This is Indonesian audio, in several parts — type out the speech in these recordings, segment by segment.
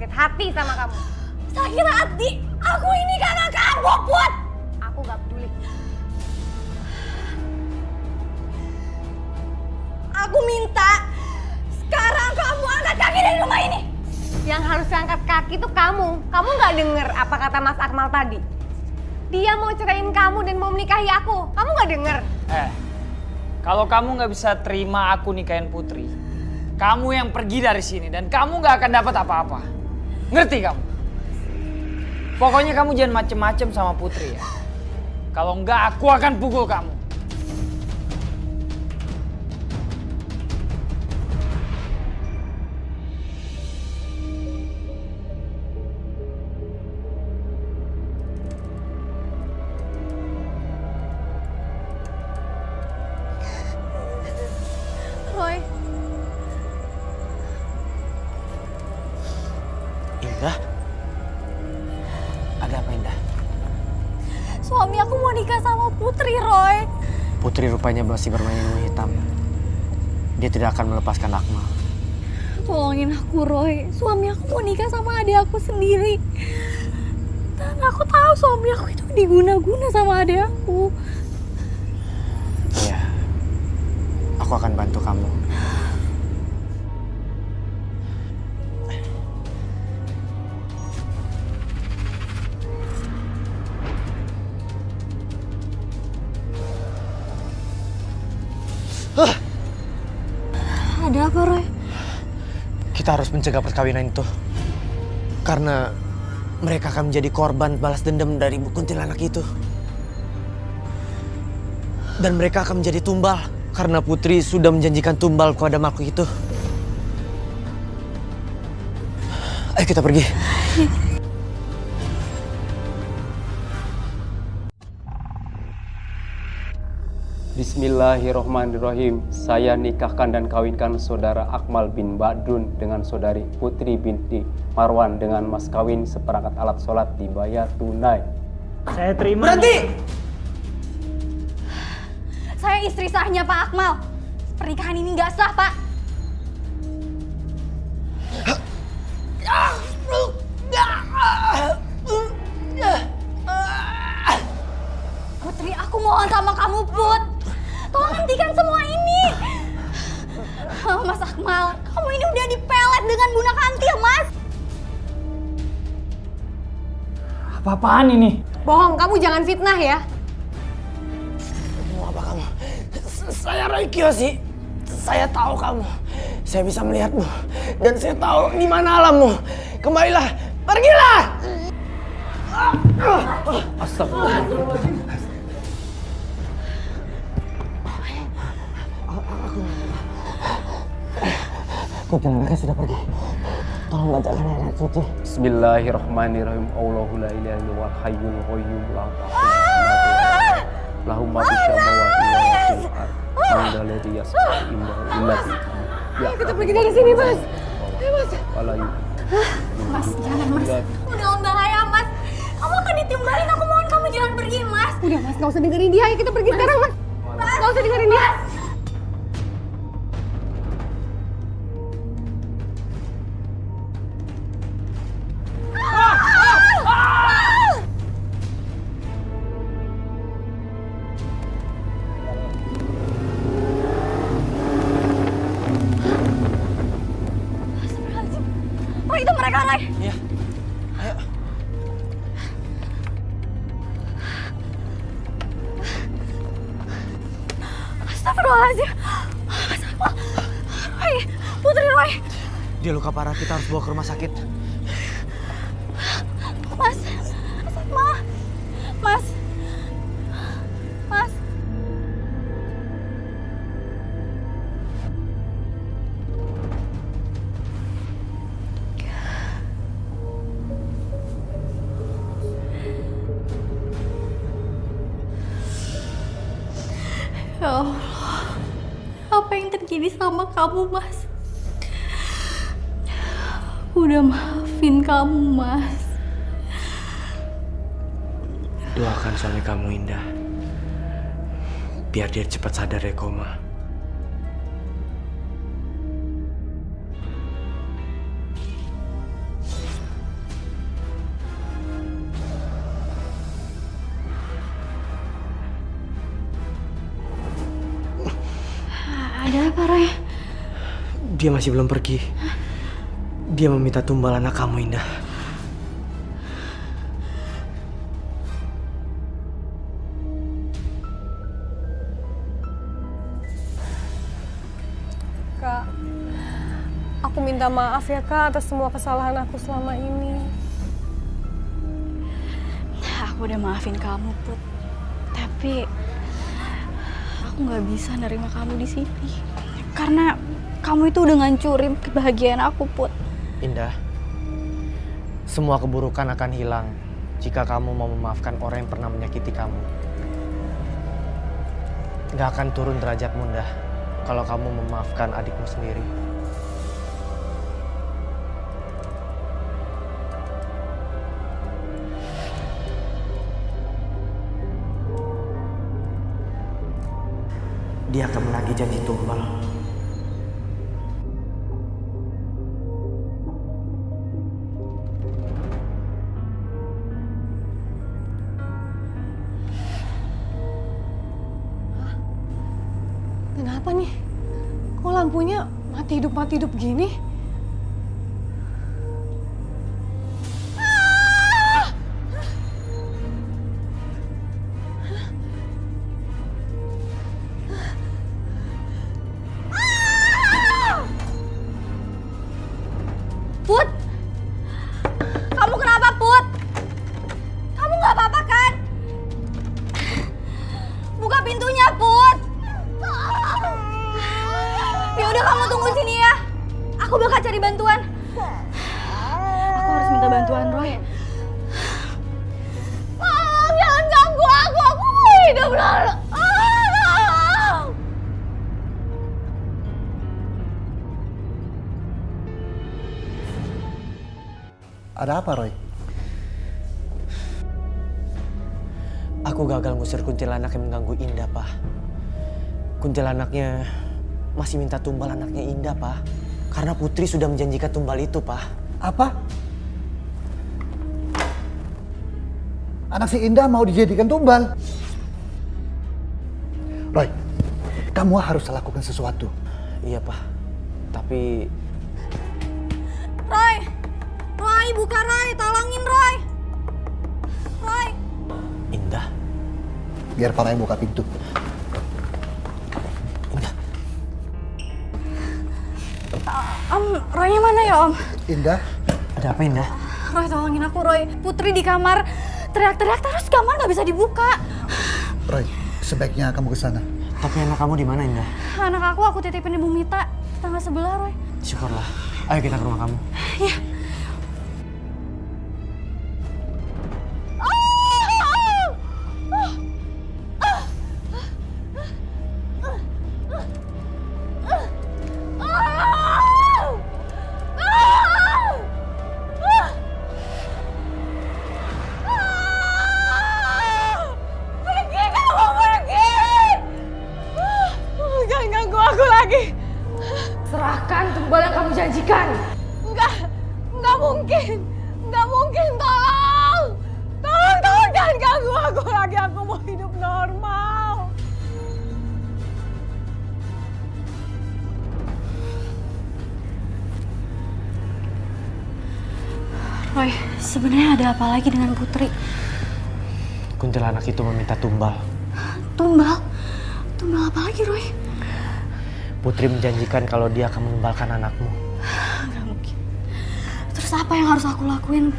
sakit hati sama kamu. Sakit hati? Aku ini kakak kamu, Put! Aku gak peduli. Aku minta sekarang kamu angkat kaki dari rumah ini. Yang harus angkat kaki tuh kamu. Kamu gak denger apa kata Mas Akmal tadi? Dia mau ceraiin kamu dan mau menikahi aku. Kamu gak denger? Kalau kamu gak bisa terima aku nikahin Putri, kamu yang pergi dari sini dan kamu gak akan dapat apa-apa. Ngerti kamu? Pokoknya kamu jangan macem-macem sama Putri ya. Kalau enggak aku akan pukul kamu. Roy, Indah? Ada apa Indah? suami aku mau nikah sama Putri, Roy. Putri rupanya masih bermain ilmu hitam. Dia tidak akan melepaskan Akmal. Tolongin aku, Roy. Suami aku mau nikah sama adik aku sendiri. Dan aku tahu suami aku itu diguna-guna sama adik aku. Iya. Aku akan bantu kamu. Ada apa, Roy? Kita harus mencegah perkawinan itu. Karena mereka akan menjadi korban balas dendam dari ibu kuntilanak itu. Dan mereka akan menjadi tumbal. Karena Putri sudah menjanjikan tumbal kepada makhluk itu. Ayo kita pergi. Bismillahirrohmanirrohim. Saya nikahkan dan kawinkan saudara Akmal bin Badrun dengan saudari Putri binti Marwan dengan mas kawin seperangkat alat sholat dibayar tunai. Saya terima. Berhenti! Saya istri sahnya Pak Akmal. Pernikahan ini nggak sah, Pak. Putri, aku mohon sama kamu, Put. Tolong hentikan semua ini. Mas Akmal, kamu ini udah dipelet dengan Bunda Kantil, Mas. Apa-apaan ini? Bohong, kamu jangan fitnah ya. Mau apa kamu? Saya Roy Kiyoshi. Saya tahu kamu. Saya bisa melihatmu. Dan saya tahu di mana alammu. Kembalilah. Pergilah! Astagfirullah. Kuntilanaknya sudah pergi. Tolong bacakan ayat suci. Bismillahirrahmanirrahim. Allahu la ilaha illallah hayyul qayyum la ta'khudhuhu lahu ma fis samawati wa ma fil ardh. Man dzal ladzi yashfa'u indahu illa bi'idznihi. Kita pergi dari sini, Mas. Ayo, Mas. Mas, jangan, Mas. Udah bahaya, Mas. Kamu akan ditimbalin. Aku mohon kamu jangan pergi, Mas. Udah, Mas, gak usah dengerin dia. Ayo kita pergi sekarang, Mas. Gak usah dengerin dia. Roy, itu mereka, Roy. Iya. Ayo. Astagfirullahaladzim. Mas Akmal. Roy, Putri Roy. Dia luka parah, kita harus bawa ke rumah sakit. Mas Akmal. Mas. Mas. Ya Allah, apa yang terjadi sama kamu, Mas? Udah maafin kamu, Mas. Doakan suami kamu, Indah. Biar dia cepat sadar dari koma. apa, Roy? Dia masih belum pergi. Dia meminta tumbal anak kamu, Indah. Kak, aku minta maaf ya Kak atas semua kesalahan aku selama ini. Aku udah maafin kamu, Put. Tapi aku nggak bisa nerima kamu di sini. Karena kamu itu udah ngancurin kebahagiaan aku, Put. Indah, semua keburukan akan hilang jika kamu mau memaafkan orang yang pernah menyakiti kamu. Gak akan turun derajatmu, Indah, kalau kamu memaafkan adikmu sendiri. Dia akan menagih janji tumbal. Kenapa nih? Kok lampunya mati hidup gini? Put! Kamu kenapa, Put? Kamu nggak apa-apa kan? Buka pintunya, Put! Ya udah kamu tunggu sini ya. Aku bakal cari bantuan. Aku harus minta bantuan Roy. Tolong jangan ganggu aku mau hidup lalu. Ada apa, Roy? Aku gagal ngusir kuntilanak yang mengganggu Indah, Pak. Kuntilanaknya masih minta tumbal anaknya Indah, Pak. Karena Putri sudah menjanjikan tumbal itu, Pak. Apa? Anak si Indah mau dijadikan tumbal. Roy, kamu harus lakukan sesuatu. Iya, Pak. Tapi Roy! Roy, buka Roy, tolongin Roy. Roy. Indah, Biar Pak Roy buka pintu. Indah, Roynya mana ya, Om? Indah, ada apa, Indah? Roy, tolongin aku, Roy. Putri di kamar teriak-teriak terus kamar nggak bisa dibuka. Roy, sebaiknya kamu ke sana. Tapi anak kamu di mana, Indah? Anak aku titipin Ibu Mita, tetangga sebelah, Roy. Syukurlah. Ayo kita ke rumah kamu. Iya. Jangan ganggu aku lagi. Serahkan tumbal yang kamu janjikan. Enggak mungkin. Enggak mungkin, tolong. Tolong jangan ganggu aku lagi. Aku mau hidup normal. Roy, sebenarnya ada apa lagi dengan Putri? Kuntilanak itu meminta tumbal. Tumbal? Tumbal apa lagi, Roy? Putri menjanjikan kalau dia akan menumbalkan anakmu. Gak mungkin. Terus apa yang harus aku lakuin?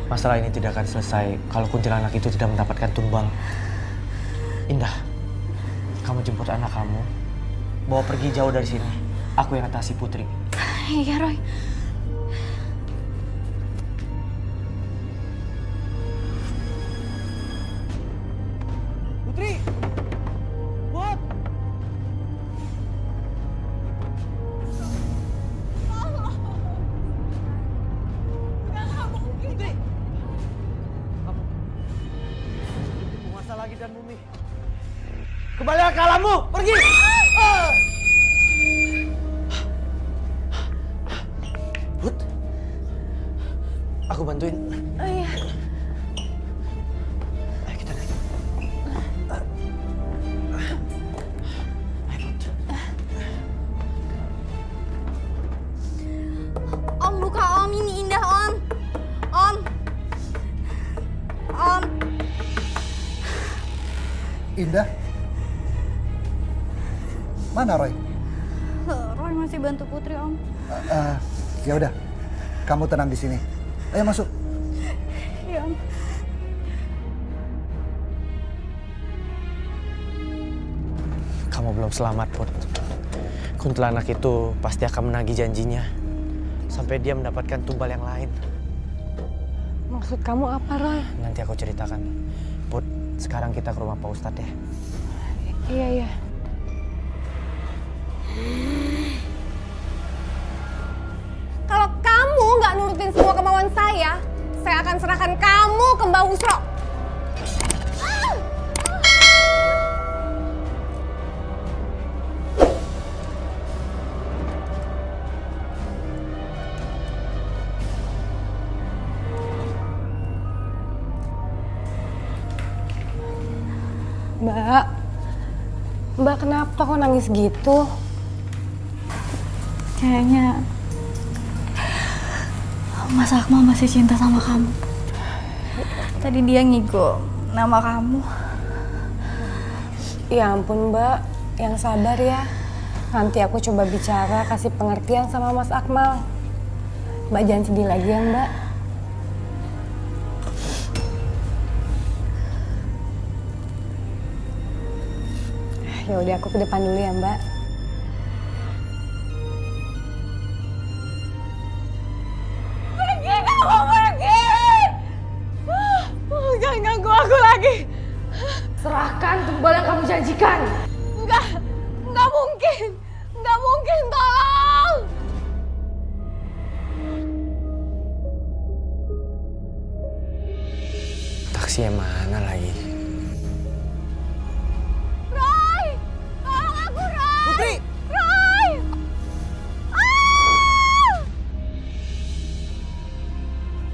Masalah ini tidak akan selesai kalau kuntilanak itu tidak mendapatkan tumbal. Indah, kamu jemput anak kamu, bawa pergi jauh dari sini. Aku yang atasi Putri. Iya, Roy. Putri! Put! Putri! Kamu penguasa langit dan bumi. Kembali ke alammu! Pergi! Put! Aku bantuin. Oh iya. Ayo kita naik. Ayo, Put. Indah? Mana Roy? Roy masih bantu Putri, Om. Ya udah, kamu tenang di sini. Ayo masuk. Iya, Om. Kamu belum selamat, Put. Kuntilanak itu pasti akan menagih janjinya sampai dia mendapatkan tumbal yang lain. Maksud kamu apa, Roy? Nanti aku ceritakan. Put, sekarang kita ke rumah Pak Ustadz ya. Iya, iya. Kalau kamu nggak nurutin semua kemauan saya akan serahkan kamu ke Mbak Husro. Mbak kenapa kok nangis gitu? Kayaknya Mas Akmal masih cinta sama kamu. Tadi dia ngigo nama kamu. Ya ampun Mbak, yang sabar ya. Nanti aku coba bicara, kasih pengertian sama Mas Akmal. Mbak jangan sedih lagi ya Mbak. Ya udah aku ke depan dulu ya Mbak. Pergi kamu pergi! Jangan ganggu aku lagi. Serahkan tumbal yang kamu janjikan. Enggak mungkin. Enggak mungkin, tolong. Taksi yang mana lagi? Roy! Tolong aku, Roy! Putri! Roy! Ah!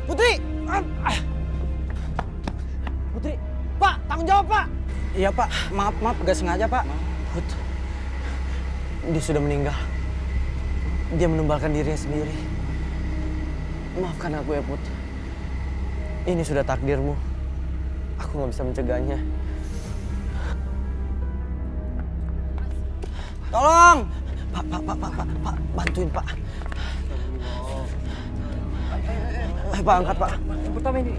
Putri! Putri! Pak, tanggung jawab, Pak! Iya, Pak. Maaf, gak sengaja, Pak. Put, dia sudah meninggal. Dia menumbalkan dirinya sendiri. Maafkan aku ya, Put. Ini sudah takdirmu. Aku gak bisa mencegahnya. Tolong! Pak, bantuin, Pak. Pak, angkat, Pak. Pertama ini.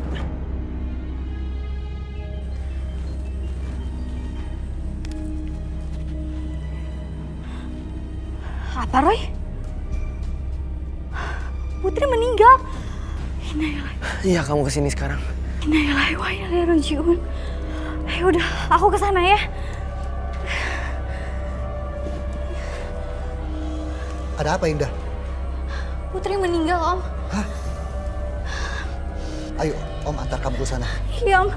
Apa, Roy? Putri meninggal. Iya, kamu kesini sekarang. Innalillahi wa inna ilaihi raji'un. Ya udah, aku kesana ya. Ada apa Indah? Putri meninggal, Om. Hah? Ayo, Om antar kamu ke sana. Iya, Om.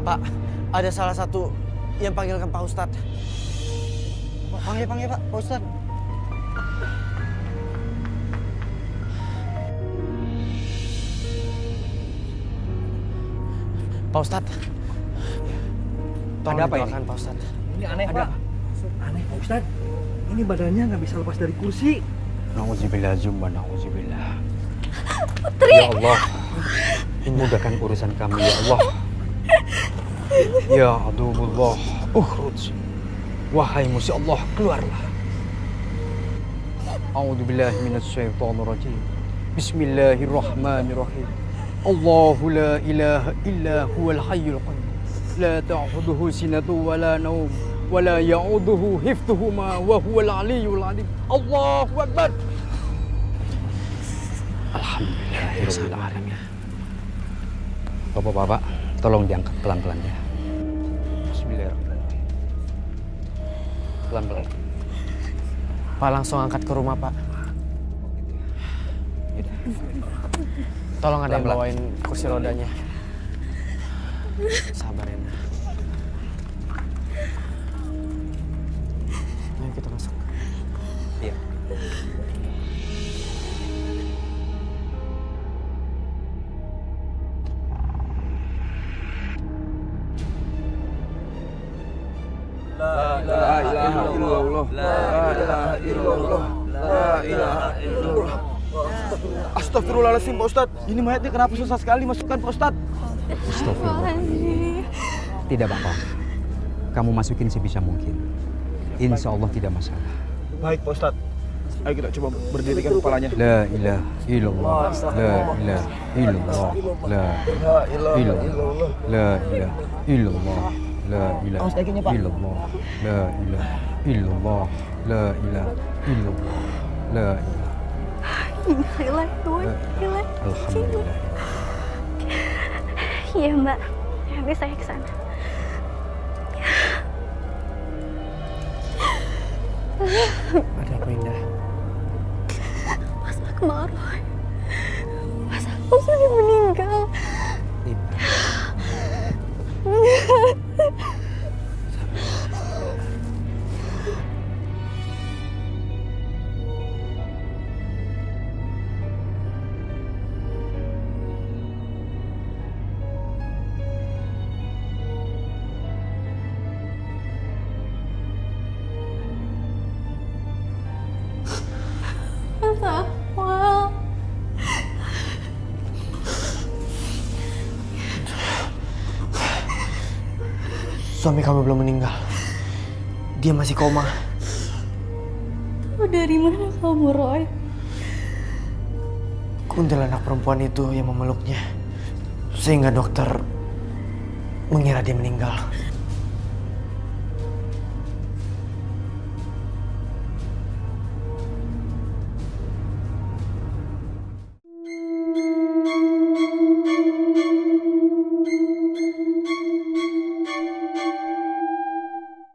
Pak, ada salah satu yang panggilkan Pak Ustadz. Panggil Pak, Pak Ustadz. Pak Ustadz. Ada apa ini? Pak Ustadz. Ini aneh, Pak. Aneh, Pak Ustadz. Ini badannya nggak bisa lepas dari kursi. Nauzubillah zumba, nauzubillah. Putri! Ya Allah, mudahkan urusan kami ya Allah. Ya aduwullah, ukhruj. Wahai musuh Allah, keluarlah. A'udzubillahi minasyaitonir rajim. Bismillahirrahmanirrahim. Allahu la ilaha illa huwal hayyul qayyum. La ta'khudhuhu sinatun wa la nawm. Wa la ya'uduhu hifdhuhuma wa huwal aliyyul 'azim. Allahu akbar. Alhamdulillahirabbil alamin. Bapak-bapak, tolong diangkat pelan-pelan ya. Bismillahirrahmanirrahim. Pelan-pelan. Pak, langsung angkat ke rumah, Pak. Tolong ada yang bawain kursi rodanya. Sabar ya. Ayo kita masuk. Iya. La ilaha illallah. La ilaha illallah. La ilaha illallah. Astagfirullahaladzim Pak Ustadz. Ini mayatnya kenapa susah sekali masukkan Pak Ustadz? Astagfirullahaladzim. Tidak apa-apa. Kamu masukin sebisa mungkin. Insya Allah tidak masalah. Baik Pak Ustadz. Ayo kita coba berdirikan kepalanya. La ilaha illallah. La ilaha illallah. La ilaha illallah. La ilaha illallah. La ilaha illallah. La ilaha illallah. La ilaha illallah. La ilaha. Innalillahi wa inna ilaihi raji'un. Alhamdulillah. Iya Mbak, nanti saya ke sana. Ada apa Indah? Mas Akmal Roy. Mas Akmal sudah meninggal. Indah. Mas Akmal. Suami kamu belum meninggal. Dia masih koma. Tahu dari mana kamu, Roy? Kuntilanak perempuan itu yang memeluknya. Sehingga dokter mengira dia meninggal.